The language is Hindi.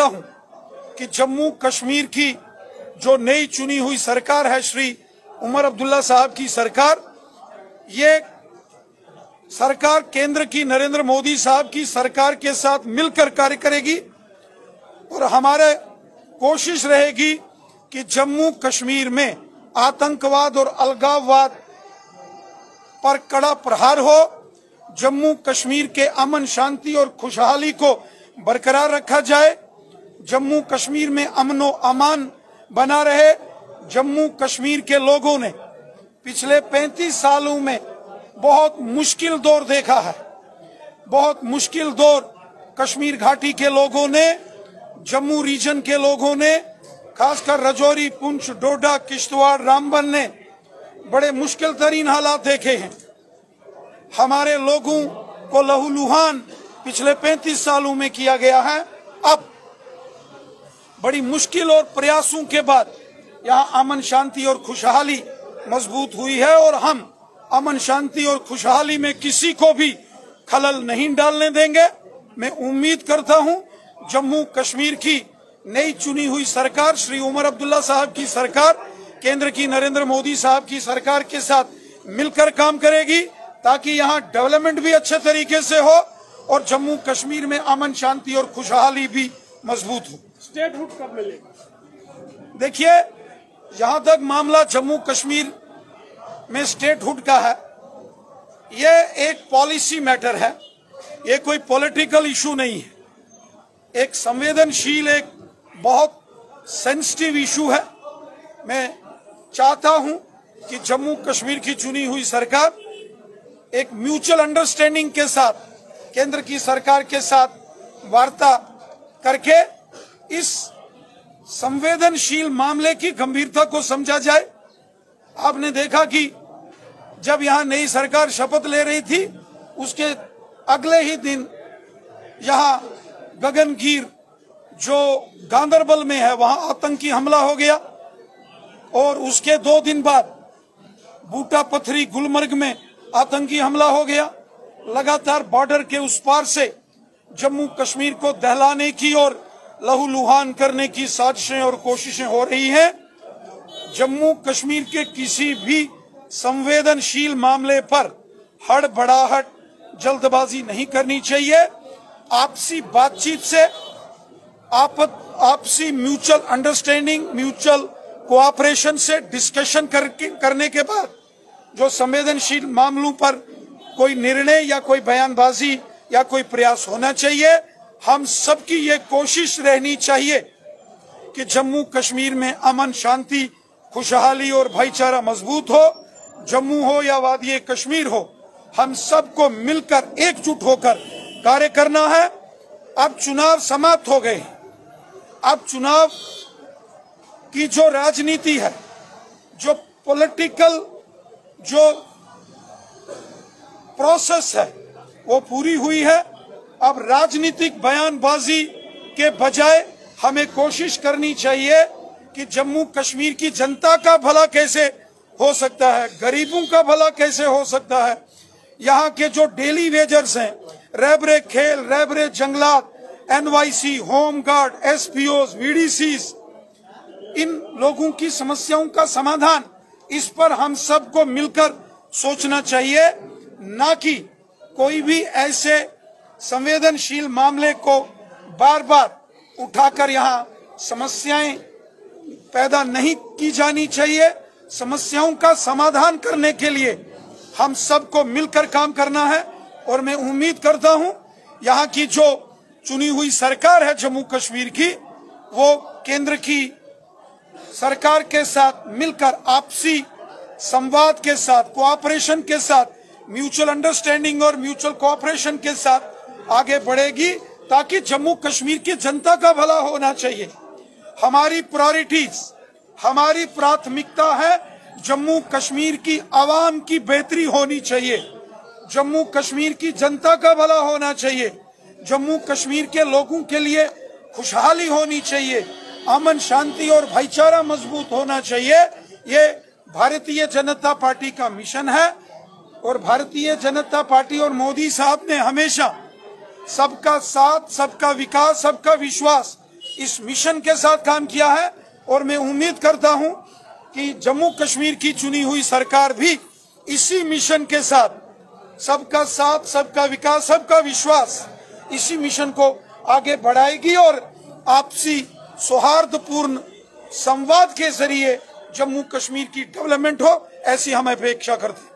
चाहता हूं कि जम्मू कश्मीर की जो नई चुनी हुई सरकार है, श्री उमर अब्दुल्ला साहब की सरकार, ये सरकार केंद्र की नरेंद्र मोदी साहब की सरकार के साथ मिलकर कार्य करेगी और हमारे कोशिश रहेगी कि जम्मू कश्मीर में आतंकवाद और अलगाववाद पर कड़ा प्रहार हो, जम्मू कश्मीर के अमन शांति और खुशहाली को बरकरार रखा जाए, जम्मू कश्मीर में अमन और अमान बना रहे। जम्मू कश्मीर के लोगों ने पिछले 35 सालों में बहुत मुश्किल दौर देखा है, बहुत मुश्किल दौर कश्मीर घाटी के लोगों ने, जम्मू रीजन के लोगों ने, खासकर राजौरी, पुंछ, डोडा, किश्तवाड़, रामबन ने बड़े मुश्किल तरीन हालात देखे हैं। हमारे लोगों को लहूलुहान पिछले 35 सालों में किया गया है। अब बड़ी मुश्किल और प्रयासों के बाद यहाँ अमन शांति और खुशहाली मजबूत हुई है और हम अमन शांति और खुशहाली में किसी को भी खलल नहीं डालने देंगे। मैं उम्मीद करता हूँ जम्मू कश्मीर की नई चुनी हुई सरकार, श्री उमर अब्दुल्ला साहब की सरकार, केंद्र की नरेंद्र मोदी साहब की सरकार के साथ मिलकर काम करेगी ताकि यहाँ डेवलपमेंट भी अच्छे तरीके से हो और जम्मू कश्मीर में अमन शांति और खुशहाली भी मजबूत हो। स्टेटहुड कब मिलेगा? देखिए, जहां तक मामला जम्मू कश्मीर में स्टेटहुड का है, ये एक पॉलिसी मैटर है, ये कोई पॉलिटिकल इशू नहीं है, एक संवेदनशील, एक बहुत सेंसिटिव इशू है। मैं चाहता हूं कि जम्मू कश्मीर की चुनी हुई सरकार एक म्यूचुअल अंडरस्टैंडिंग के साथ केंद्र की सरकार के साथ वार्ता करके इस संवेदनशील मामले की गंभीरता को समझा जाए। आपने देखा कि जब यहाँ नई सरकार शपथ ले रही थी, उसके अगले ही दिन यहाँ गगनगीर जो गांदरबल में है वहां आतंकी हमला हो गया और उसके 2 दिन बाद बूटा पथरी गुलमर्ग में आतंकी हमला हो गया। लगातार बॉर्डर के उस पार से जम्मू कश्मीर को दहलाने की और लहूलुहान करने की साजिशें और कोशिशें हो रही हैं। जम्मू कश्मीर के किसी भी संवेदनशील मामले पर हड़बड़ाहट, जल्दबाजी नहीं करनी चाहिए। आपसी बातचीत से, आपसी म्यूचुअल अंडरस्टैंडिंग, म्यूचुअल कोऑपरेशन से डिस्कशन करने के बाद जो संवेदनशील मामलों पर कोई निर्णय या कोई बयानबाजी या कोई प्रयास होना चाहिए। हम सबकी ये कोशिश रहनी चाहिए कि जम्मू कश्मीर में अमन शांति, खुशहाली और भाईचारा मजबूत हो। जम्मू हो या वादी कश्मीर हो, हम सबको मिलकर एकजुट होकर कार्य करना है। अब चुनाव समाप्त हो गए, अब चुनाव की जो राजनीति है, जो पॉलिटिकल जो प्रोसेस है वो पूरी हुई है। अब राजनीतिक बयानबाजी के बजाय हमें कोशिश करनी चाहिए कि जम्मू कश्मीर की जनता का भला कैसे हो सकता है, गरीबों का भला कैसे हो सकता है। यहाँ के जो डेली वेजर्स हैं, रैबरे खेल, रैबरे जंगलात, एनवाईसी, होम गार्ड, एसपीओज, वीडीसीज, इन लोगों की समस्याओं का समाधान, इस पर हम सबको मिलकर सोचना चाहिए, ना कि कोई भी ऐसे संवेदनशील मामले को बार बार उठाकर यहाँ समस्याएं पैदा नहीं की जानी चाहिए। समस्याओं का समाधान करने के लिए हम सबको मिलकर काम करना है और मैं उम्मीद करता हूं यहाँ की जो चुनी हुई सरकार है जम्मू कश्मीर की, वो केंद्र की सरकार के साथ मिलकर आपसी संवाद के साथ, कोऑपरेशन के साथ, म्यूचुअल अंडरस्टैंडिंग और म्यूचुअल कोऑपरेशन के साथ आगे बढ़ेगी ताकि जम्मू कश्मीर की जनता का भला होना चाहिए। हमारी प्रायोरिटीज, हमारी प्राथमिकता है जम्मू कश्मीर की आवाम की बेहतरी होनी चाहिए, जम्मू कश्मीर की जनता का भला होना चाहिए, जम्मू कश्मीर के लोगों के लिए खुशहाली होनी चाहिए, अमन शांति और भाईचारा मजबूत होना चाहिए। ये भारतीय जनता पार्टी का मिशन है और भारतीय जनता पार्टी और मोदी साहब ने हमेशा सबका साथ, सबका विकास, सबका विश्वास इस मिशन के साथ काम किया है और मैं उम्मीद करता हूं कि जम्मू कश्मीर की चुनी हुई सरकार भी इसी मिशन के साथ, सबका साथ, सबका विकास, सबका विश्वास, इसी मिशन को आगे बढ़ाएगी और आपसी सौहार्दपूर्ण संवाद के जरिए जम्मू कश्मीर की डेवलपमेंट हो, ऐसी हम अपेक्षा करते हैं।